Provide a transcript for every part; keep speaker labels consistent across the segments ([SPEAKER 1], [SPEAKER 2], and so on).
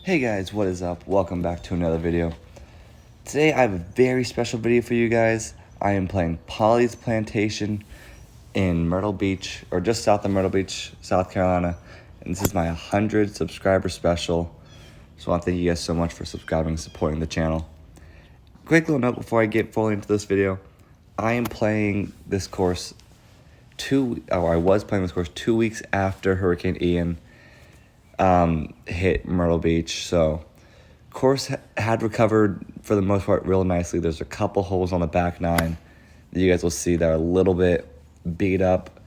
[SPEAKER 1] Hey guys, what is up? Welcome back to another video. Today I have a very special video for you guys. I am playing Polly's Plantation in Myrtle Beach, or just south of Myrtle Beach, South Carolina. And this is my 100 subscriber special. So I want to thank you guys so much for subscribing and supporting the channel. Quick little note before I get fully into this video. I am playing this course I was playing this course 2 weeks after Hurricane Ian hit Myrtle Beach. So course had recovered for the most part real nicely. There's a couple holes on the back nine that you guys will see that are a little bit beat up,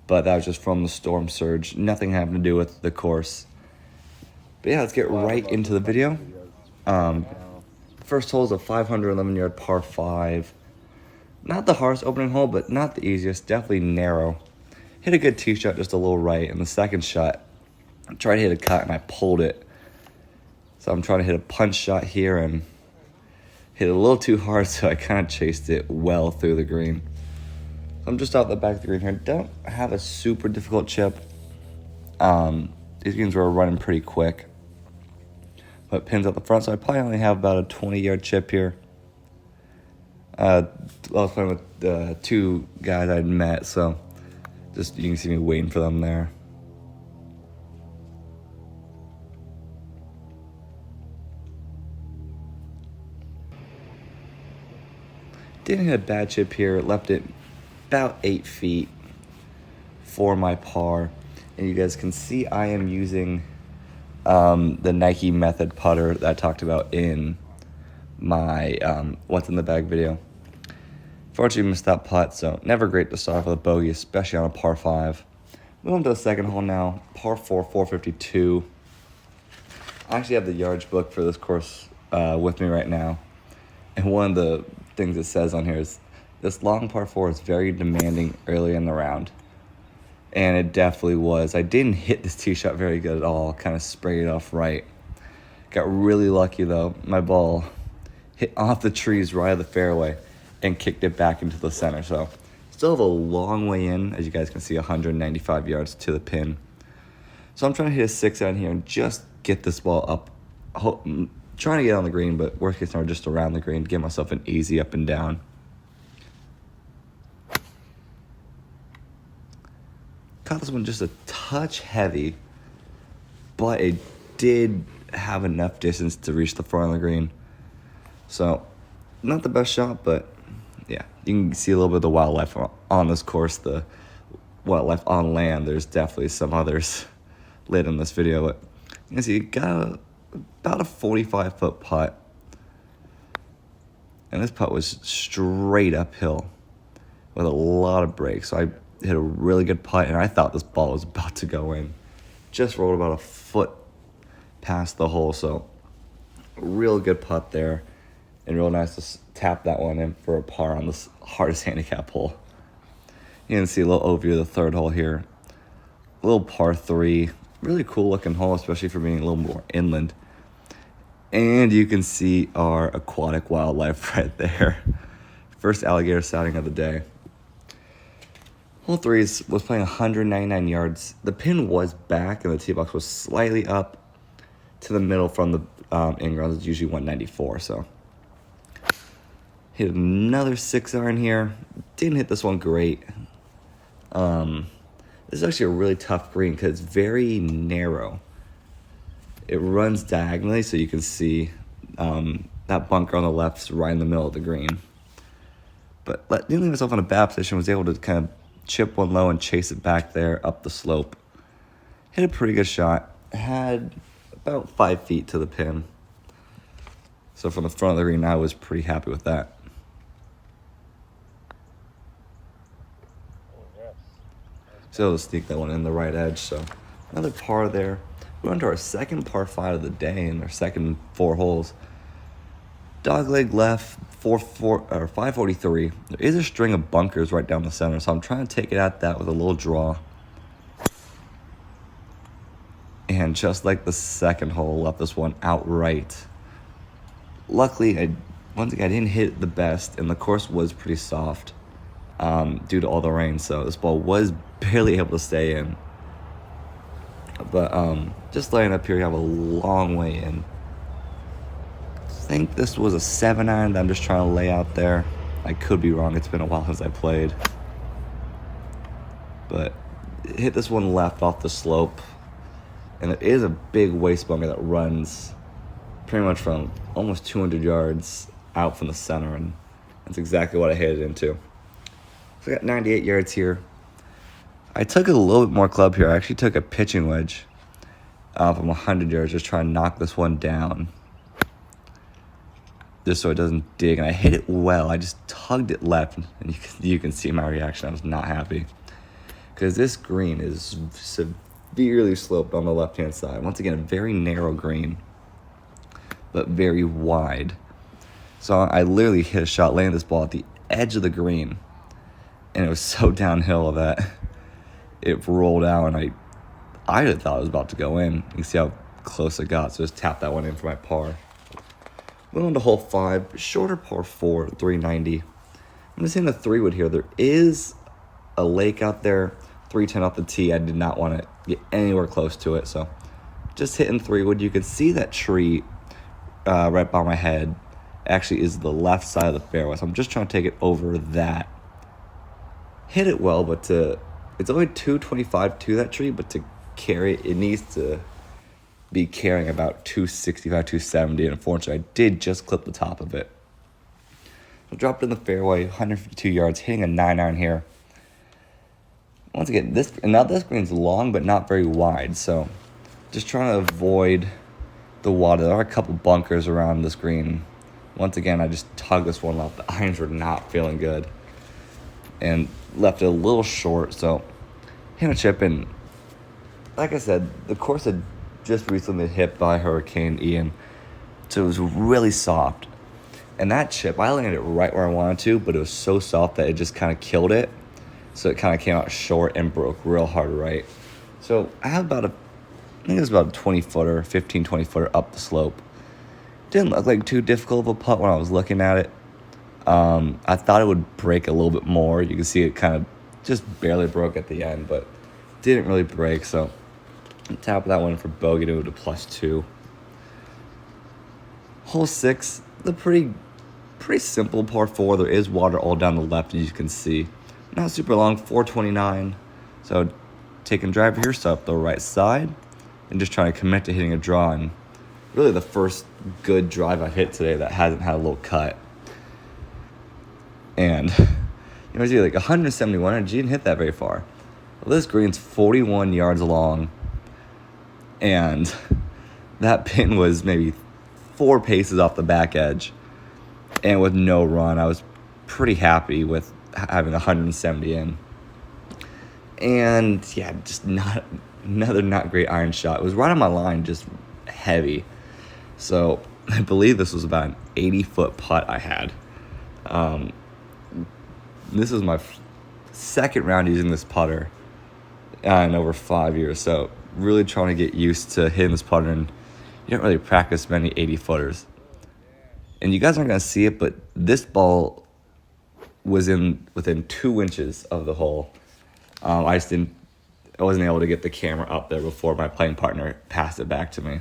[SPEAKER 1] but that was just from the storm surge. Nothing having to do with the course. But yeah, let's get right into the video. First hole is a 511-yard par 5. Not the hardest opening hole, but not the easiest. Definitely narrow. Hit a good tee shot just a little right. And the second shot, I tried to hit a cut and I pulled it. So I'm trying to hit a punch shot here and hit it a little too hard, so I kind of chased it well through the green. I'm just out the back of the green here. Don't have a super difficult chip. These greens were running pretty quick. But pins at the front, so I probably only have about a 20-yard chip here. I was playing with the two guys I'd met, so just you can see me waiting for them there. Didn't hit a bad chip here. Left it about 8 feet for my par. And you guys can see I am using the Nike Method putter that I talked about in my What's in the Bag video. Fortunately, missed that putt, so never great to start off with a bogey, especially on a par 5. Moving to the second hole now, par 4, 452. I actually have the yardage book for this course with me right now. And one of the things it says on here is this long par 4 is very demanding early in the round. And it definitely was. I didn't hit this tee shot very good at all. Kind of sprayed it off right. Got really lucky though. My ball hit off the trees right of the fairway and kicked it back into the center. So still have a long way in. As you guys can see, 195 yards to the pin. So I'm trying to hit a 6 out here and just get this ball up. Trying to get on the green, but worst case scenario, just around the green to get myself an easy up and down. Caught this one just a touch heavy, but it did have enough distance to reach the front of the green. So, not the best shot, but yeah, you can see a little bit of the wildlife on this course, the wildlife on land. There's definitely some others later in this video, but you can see it got about a 45-foot putt. And this putt was straight uphill with a lot of breaks. So I hit a really good putt, and I thought this ball was about to go in. Just rolled about a foot past the hole, so real good putt there. And real nice to tap that one in for a par on this hardest handicap hole. You can see a little overview of the third hole here. A little par 3. Really cool looking hole, especially for being a little more inland. And you can see our aquatic wildlife right there. First alligator sighting of the day. Hole 3 was playing 199 yards. The pin was back and the tee box was slightly up to the middle from the in-grounds. It's usually 194, so. Hit another 6 iron here. Didn't hit this one great. This is actually a really tough green because it's very narrow. It runs diagonally, so you can see that bunker on the left is right in the middle of the green. But didn't leave myself in a bad position. Was able to kind of chip one low and chase it back there up the slope. Hit a pretty good shot. Had about 5 feet to the pin. So from the front of the green, I was pretty happy with that. So able to sneak that one in the right edge. So another par there. We're on to our second par 5 of the day in our second 4 holes. Dogleg left 543. There is a string of bunkers right down the center, so I'm trying to take it at that with a little draw. And just like the second hole, left this one outright. Luckily, once again, I didn't hit it the best, and the course was pretty soft due to all the rain, so this ball was barely able to stay in. But just laying up here, you have a long way in. think this was a 7-iron that I'm just trying to lay out there. I could be wrong. It's been a while since I played. But hit this one left off the slope. And it is a big waist bunker that runs pretty much from almost 200 yards out from the center. And that's exactly what I hit it into. So I got 98 yards here. I took a little bit more club here. I actually took a pitching wedge from 100 yards, just trying to knock this one down, just so it doesn't dig. And I hit it well. I just tugged it left, and you can see my reaction. I was not happy because this green is severely sloped on the left-hand side. Once again, a very narrow green, but very wide. So I literally hit a shot, landing this ball at the edge of the green, and it was so downhill that it rolled out, and I thought it was about to go in. You can see how close it got, so just tap that one in for my par. Went on to hole 5, shorter par 4, 390. I'm just hitting a 3-wood here. There is a lake out there, 310 off the tee. I did not want to get anywhere close to it, so just hitting 3-wood. You can see that tree right by my head actually is the left side of the fairway, so I'm just trying to take it over that. Hit it well, but it's only 225 to that tree, but to carry it needs to be carrying about 265, 270, and unfortunately I did just clip the top of it. So dropped in the fairway, 152 yards, hitting a 9-iron here. Once again, this green's long but not very wide, so just trying to avoid the water. There are a couple bunkers around this green. Once again, I just tugged this one off. The irons were not feeling good and left it a little short, so hit a chip. And like I said, the course had just recently been hit by Hurricane Ian, so it was really soft. And that chip, I landed it right where I wanted to, but it was so soft that it just kind of killed it. So it kind of came out short and broke real hard right. So I have I think it was about a 20-footer, 15, 20-footer up the slope. Didn't look like too difficult of a putt when I was looking at it. I thought it would break a little bit more. You can see it kind of just barely broke at the end, but didn't really break. So tap that one for bogey to +2. Hole 6, the pretty simple par 4. There is water all down the left, as you can see. Not super long, 429. So taking driver here, so up the right side, and just trying to commit to hitting a draw. And really the first good drive I've hit today that hasn't had a little cut. And you know, like 171, and you didn't hit that very far. Well, this green's 41 yards long, and that pin was maybe 4 paces off the back edge, and with no run. I was pretty happy with having 170 in. And yeah, just another not great iron shot. It was right on my line, just heavy. So I believe this was about an 80-foot putt I had. This was my second round using this putter in over 5 years. So really trying to get used to hitting this putter, and you don't really practice many 80-footers. And you guys aren't going to see it, but this ball was within 2 inches of the hole. I wasn't able to get the camera up there before my playing partner passed it back to me.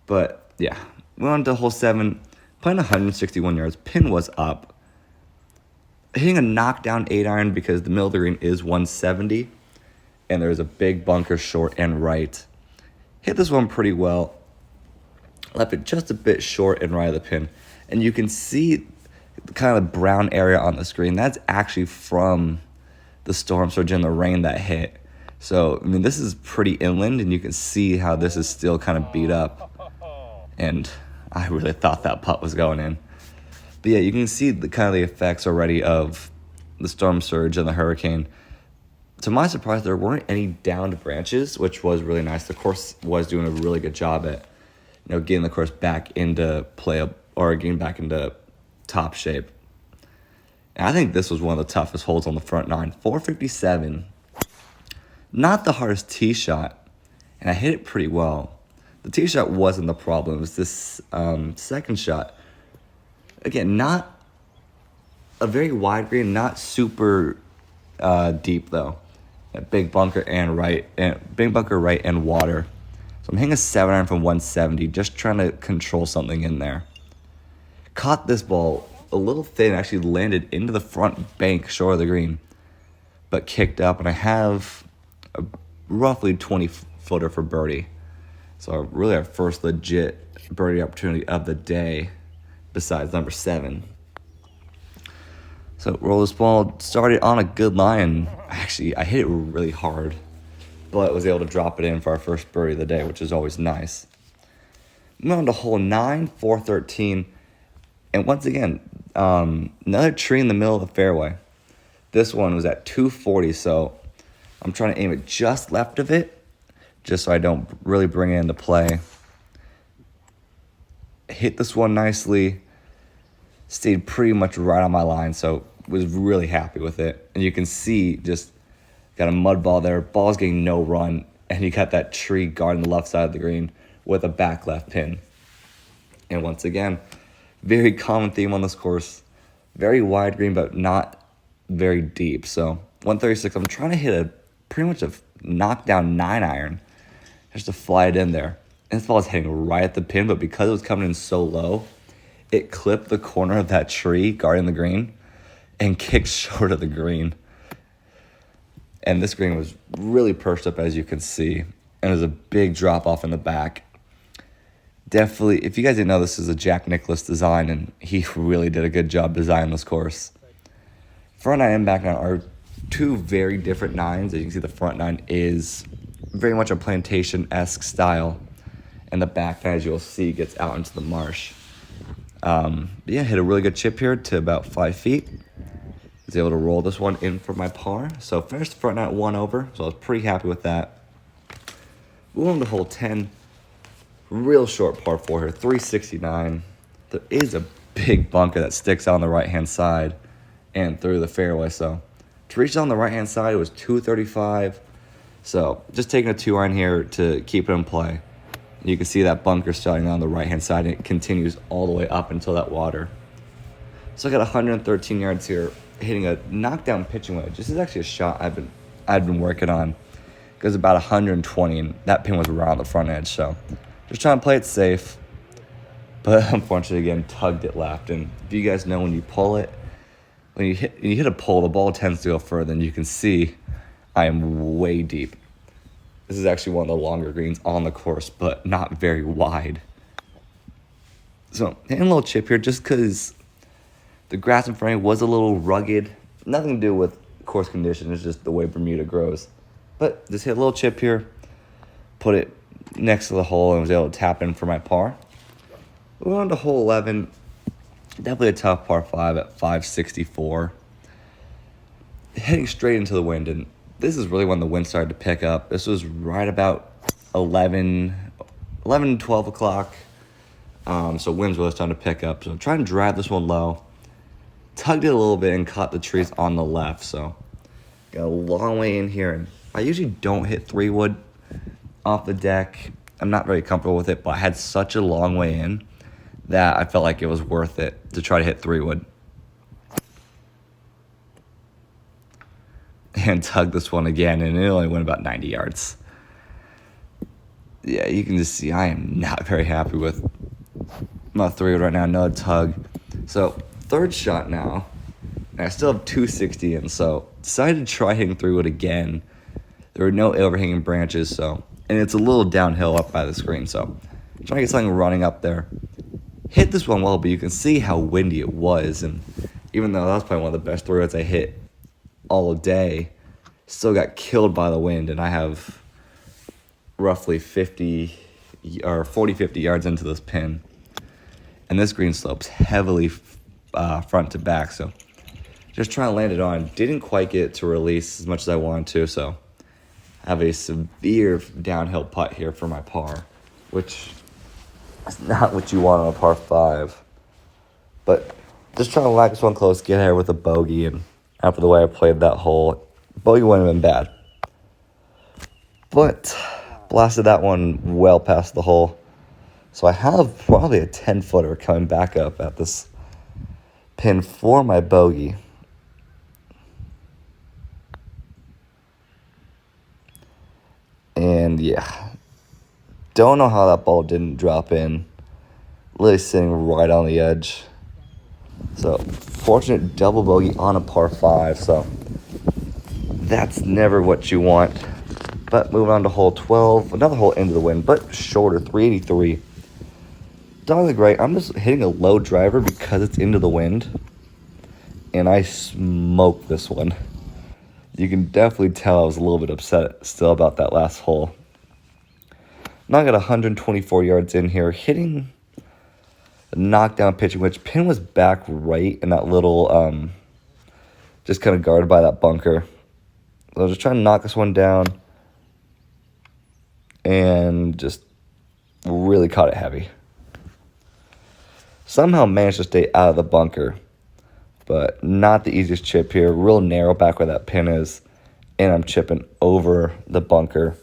[SPEAKER 1] But yeah, went on to hole 7, playing 161 yards. Pin was up. Hitting a knockdown 8-iron because the middle of the green is 170, and there's a big bunker short and right. Hit this one pretty well. Left it just a bit short and right of the pin. And you can see the kind of brown area on the screen. That's actually from the storm surge and the rain that hit. So, I mean, this is pretty inland, and you can see how this is still kind of beat up. And I really thought that putt was going in. But yeah, you can see the kind of the effects already of the storm surge and the hurricane. To my surprise, there weren't any downed branches, which was really nice. The course was doing a really good job at, getting the course back into play, or getting back into top shape. And I think this was one of the toughest holes on the front nine. 457. Not the hardest tee shot, and I hit it pretty well. The tee shot wasn't the problem. It was this second shot. Again, not a very wide green, not super deep though. A big bunker right and water. So I'm hitting a 7-iron from 170, just trying to control something in there. Caught this ball a little thin, actually landed into the front bank short of the green, but kicked up, and I have a roughly 20-footer for birdie. So really our first legit birdie opportunity of the day besides number 7. So roll this ball, started on a good line. Actually, I hit it really hard, but was able to drop it in for our first birdie of the day, which is always nice. Moving on to hole 9, 413. And once again, another tree in the middle of the fairway. This one was at 240, so I'm trying to aim it just left of it, just so I don't really bring it into play. Hit this one nicely, stayed pretty much right on my line, so was really happy with it. And you can see just got a mud ball there, ball's getting no run, and you got that tree guarding the left side of the green with a back left pin. And once again, very common theme on this course. Very wide green, but not very deep. So 136, I'm trying to hit a pretty much a knockdown 9-iron just to fly it in there. And this ball is hitting right at the pin, but because it was coming in so low, it clipped the corner of that tree guarding the green and kicked short of the green. And this green was really perched up, as you can see. And there's a big drop off in the back. Definitely, if you guys didn't know, this is a Jack Nicklaus design, and he really did a good job designing this course. Front 9 and back 9 are two very different 9s. As you can see, the front 9 is very much a plantation-esque style, and the back 9, as you'll see, gets out into the marsh. Yeah, hit a really good chip here to about 5 feet. Was able to roll this one in for my par. So finished the front 9 1 over, so I was pretty happy with that. Moving on to hole 10. Real short par 4 here, 369. There is a big bunker that sticks out on the right-hand side and through the fairway. So to reach it on the right-hand side, it was 235. So just taking a 2-iron here to keep it in play. You can see that bunker starting on the right-hand side, and it continues all the way up until that water. So I got 113 yards here, hitting a knockdown pitching wedge. This is actually a shot I've been working on. It goes about 120, and that pin was around the front edge. So just trying to play it safe, but unfortunately, again, tugged it left. And if you guys know, when you pull it, when you hit a pull, the ball tends to go further. And you can see I am way deep. This is actually one of the longer greens on the course, but not very wide. So hitting a little chip here, just because the grass in front of me was a little rugged. Nothing to do with course condition. It's just the way Bermuda grows. But just hit a little chip here, put it next to the hole, and was able to tap in for my par. Moving on to hole 11. Definitely a tough par 5 at 564. Heading straight into the wind, and this is really when the wind started to pick up. This was right about 11, 12 o'clock. So wind's really starting to pick up. So I'm trying to drive this one low. Tugged it a little bit and caught the trees on the left. So got a long way in here. And I usually don't hit 3-wood off the deck. I'm not very comfortable with it, but I had such a long way in that I felt like it was worth it to try to hit 3-wood. And tug this one again, and it only went about 90 yards. Yeah, you can just see I am not very happy with my 3-wood right now. Another tug. So third shot now, and I still have 260 in, so decided to try hitting 3-wood again. There were no overhanging branches, so, and it's a little downhill up by the screen, so trying to get something running up there. Hit this one well, but you can see how windy it was, and even though that was probably one of the best 3-woods I hit all day, still got killed by the wind, and I have roughly 50 yards into this pin. And this green slopes heavily front to back, so just trying to land it on. Didn't quite get it to release as much as I wanted to, so I have a severe downhill putt here for my par, which is not what you want on a par 5. But just trying to whack this one close, get here with a bogey, and after the way I played that hole, bogey wouldn't have been bad. But blasted that one well past the hole. So I have probably a 10-footer coming back up at this pin for my bogey. And yeah, don't know how that ball didn't drop in. Literally sitting right on the edge. So, fortunate double bogey on a par 5. So, that's never what you want. But moving on to hole 12. Another hole into the wind, but shorter, 383. Not really great. I'm just hitting a low driver because it's into the wind. And I smoked this one. You can definitely tell I was a little bit upset still about that last hole. Now I got 124 yards in here, hitting a knockdown pitching, which pin was back right in that little, just kind of guarded by that bunker. So I was just trying to knock this one down and just really caught it heavy. Somehow managed to stay out of the bunker, but not the easiest chip here. Real narrow back where that pin is, and I'm chipping over the bunker.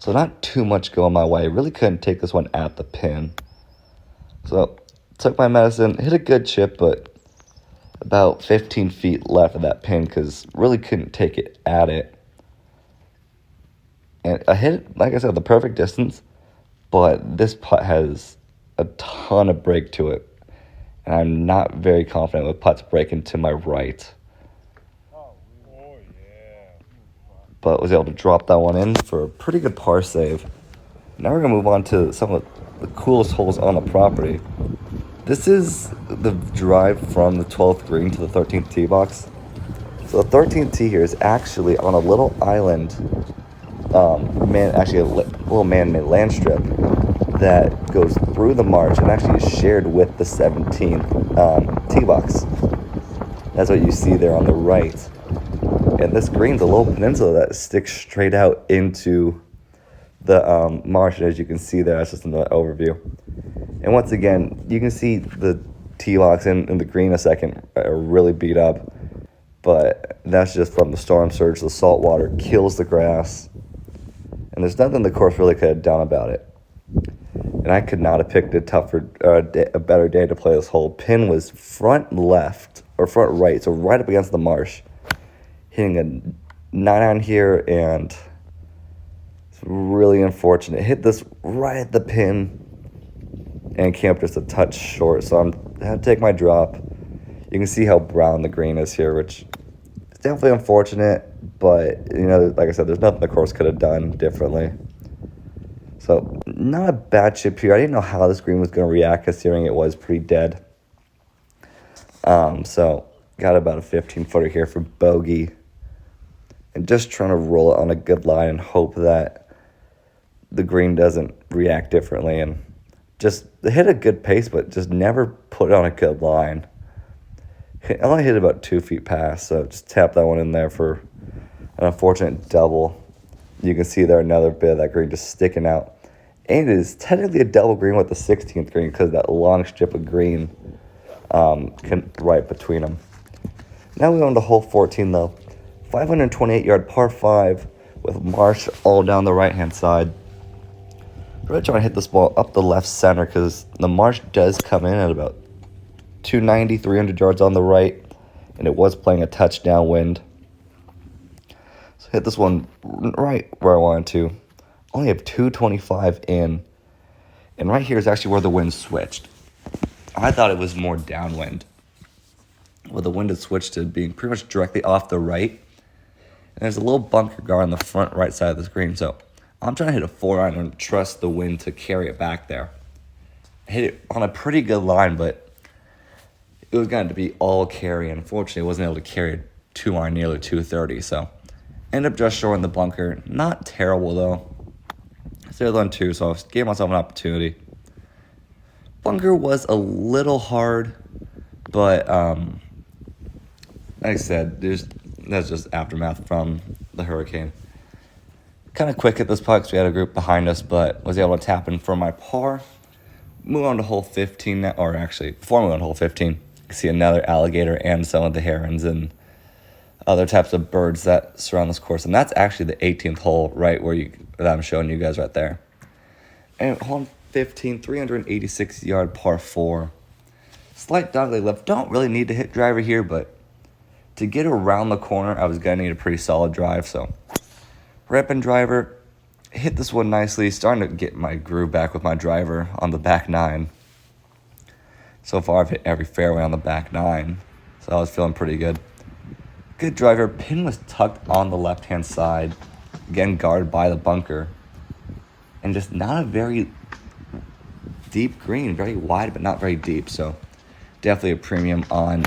[SPEAKER 1] So not too much going my way. Really couldn't take this one at the pin. So took my medicine, hit a good chip, but about 15 feet left of that pin because really couldn't take it at it. And I hit it, like I said, the perfect distance, but this putt has a ton of break to it. And I'm not very confident with putts breaking to my right. But was able to drop that one in for a pretty good par save. Now we're going to move on to some of the coolest holes on the property. This is the drive from the 12th green to the 13th tee box. So the 13th tee here is actually on a little island, actually a little man-made land strip that goes through the marsh and actually is shared with the 17th tee box. That's what you see there on the right. And this green's a little peninsula that sticks straight out into the marsh. As you can see there, that's just another overview. And once again, you can see the tee box and the green a second are really beat up. But that's just from the storm surge. The salt water kills the grass. And there's nothing the course really could have done about it. And I could not have picked a better day to play this hole. Pin was front left, or front right, so right up against the marsh. Hitting a 9-iron here, and it's really unfortunate. Hit this right at the pin and came up just a touch short, so I had to take my drop. You can see how brown the green is here, which is definitely unfortunate, but, you know, like I said, there's nothing the course could have done differently. So, not a bad chip here. I didn't know how this green was going to react, considering it was pretty dead. So, got about a 15-footer here for bogey. And just trying to roll it on a good line and hope that the green doesn't react differently. And just hit a good pace, but just never put it on a good line. I only hit about 2 feet past, so just tap that one in there for an unfortunate double. You can see there another bit of that green just sticking out. And it is technically a double green with the 16th green because that long strip of green right between them. Now we're on to hole 14, though. 528-yard par 5 with marsh all down the right-hand side. I'm really trying to hit this ball up the left center because the marsh does come in at about 290, 300 yards on the right, and it was playing a touchdown wind. So hit this one right where I wanted to. Only have 225 in, and right here is actually where the wind switched. I thought it was more downwind. Well, the wind had switched to being pretty much directly off the right. And there's a little bunker guard on the front right side of the screen. So I'm trying to hit a 4-iron and trust the wind to carry it back there. I hit it on a pretty good line, but it was going to be all carry. Unfortunately, I wasn't able to carry a 2-iron nearly 230. So ended up just short in the bunker. Not terrible, though. Still on 2, so I gave myself an opportunity. Bunker was a little hard, but like I said, that's just aftermath from the hurricane. Kind of quick at this putt because we had a group behind us, but was able to tap in for my par. Move on to hole 15 now, or actually, before I move on to hole 15, you can see another alligator and some of the herons and other types of birds that surround this course. And that's actually the 18th hole, right that I'm showing you guys right there. And hole 15, 386-yard par 4. Slight dogleg left. Don't really need to hit driver here, but to get around the corner, I was going to need a pretty solid drive. So, repping driver, hit this one nicely. Starting to get my groove back with my driver on the back 9. So far, I've hit every fairway on the back 9, so I was feeling pretty good. Good driver. Pin was tucked on the left-hand side, again guarded by the bunker, and just not a very deep green, very wide but not very deep. So definitely a premium on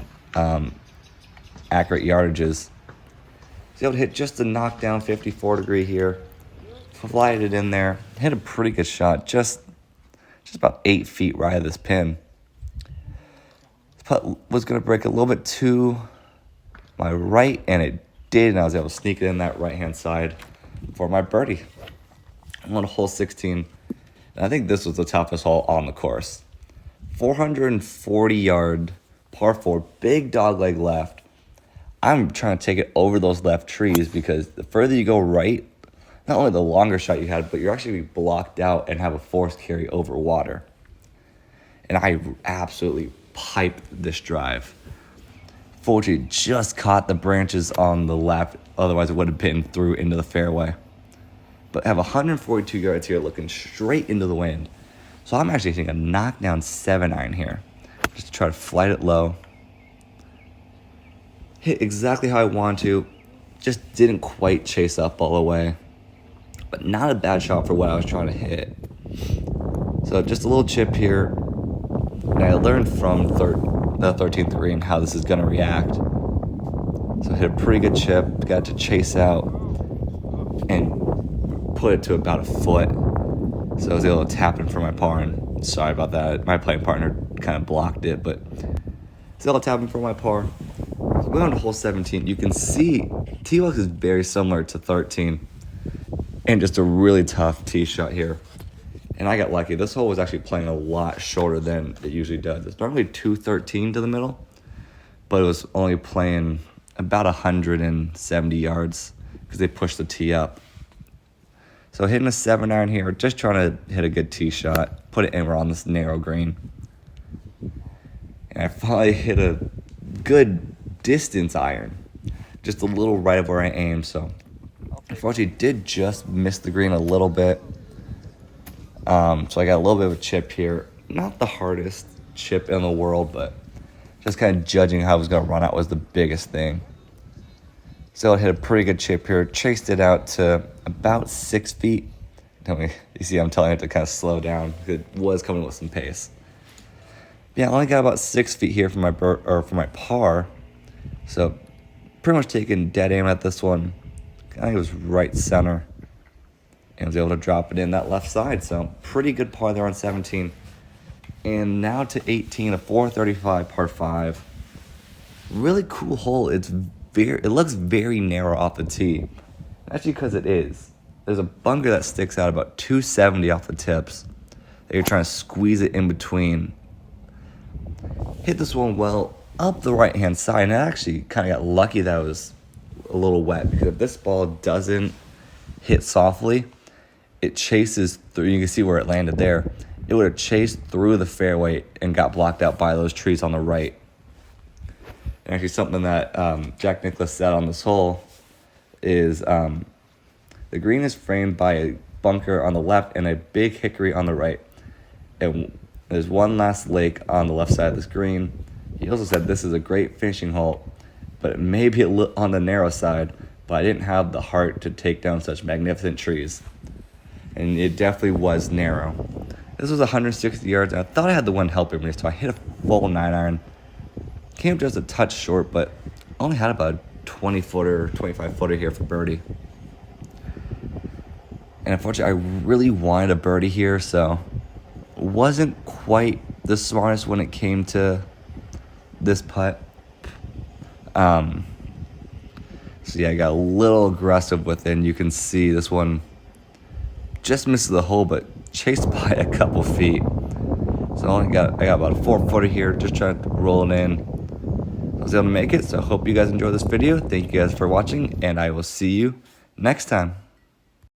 [SPEAKER 1] accurate yardages. Was able to hit just a knockdown 54 degree here, flied it in there, hit a pretty good shot, just about 8 feet right of this pin. This putt was going to break a little bit to my right, and it did, and I was able to sneak it in that right-hand side for my birdie. I'm on hole 16, and I think this was the toughest hole on the course. 440-yard par 4, big dogleg left. I'm trying to take it over those left trees because the further you go right, not only the longer shot you had, but you're actually blocked out and have a forced carry over water. And I absolutely piped this drive. Fortunately, just caught the branches on the left, otherwise it would have been through into the fairway. But I have 142 yards here looking straight into the wind. So I'm actually taking a knockdown 7-iron here, just to try to flight it low. Hit exactly how I want to, just didn't quite chase up all the way. But not a bad shot for what I was trying to hit. So just a little chip here. And I learned from the 13th green how this is going to react. So I hit a pretty good chip, got to chase out and put it to about a foot. So I was able to tap it for my par, and sorry about that. My playing partner kind of blocked it, but I was able to tap it for my par. So going on to hole 17, you can see T-Box is very similar to 13, and just a really tough tee shot here. And I got lucky. This hole was actually playing a lot shorter than it usually does. It's normally 213 to the middle, but it was only playing about 170 yards because they pushed the tee up. So hitting a 7-iron here, just trying to hit a good tee shot, put it anywhere on this narrow green. And I finally hit a good distance iron, just a little right of where I aimed. So unfortunately did just miss the green a little bit. So I got a little bit of a chip here. Not the hardest chip in the world, but just kind of judging how I was going to run out was the biggest thing. So I hit a pretty good chip here. Chased it out to about 6 feet. You see I'm telling it to kind of slow down. It was coming with some pace. Yeah, I only got about 6 feet here for my par. So pretty much taking dead aim at this one. I think it was right center. And was able to drop it in that left side. So pretty good par there on 17. And now to 18, a 435 par 5. Really cool hole. It looks very narrow off the tee. Actually, because it is. There's a bunker that sticks out about 270 off the tips that you're trying to squeeze it in between. Hit this one well up the right-hand side, and I actually kind of got lucky that it was a little wet, because if this ball doesn't hit softly, it chases through. You can see where it landed there. It would have chased through the fairway and got blocked out by those trees on the right. And actually something that Jack Nicklaus said on this hole is the green is framed by a bunker on the left and a big hickory on the right. And there's one last lake on the left side of this green. He also said this is a great finishing hole, but it may be on the narrow side, but I didn't have the heart to take down such magnificent trees. And it definitely was narrow. This was 160 yards, and I thought I had the wind helping me, so I hit a full 9-iron. Came just a touch short, but only had about a 20-footer, 25-footer here for birdie. And unfortunately, I really wanted a birdie here, so wasn't quite the smartest when it came to this putt. So yeah, I got a little aggressive with it, and you can see this one just misses the hole, but chased by a couple feet. So I got about a 4-footer here, just trying to roll it in. I was able to make it, so I hope you guys enjoyed this video. Thank you guys for watching, and I will see you next time.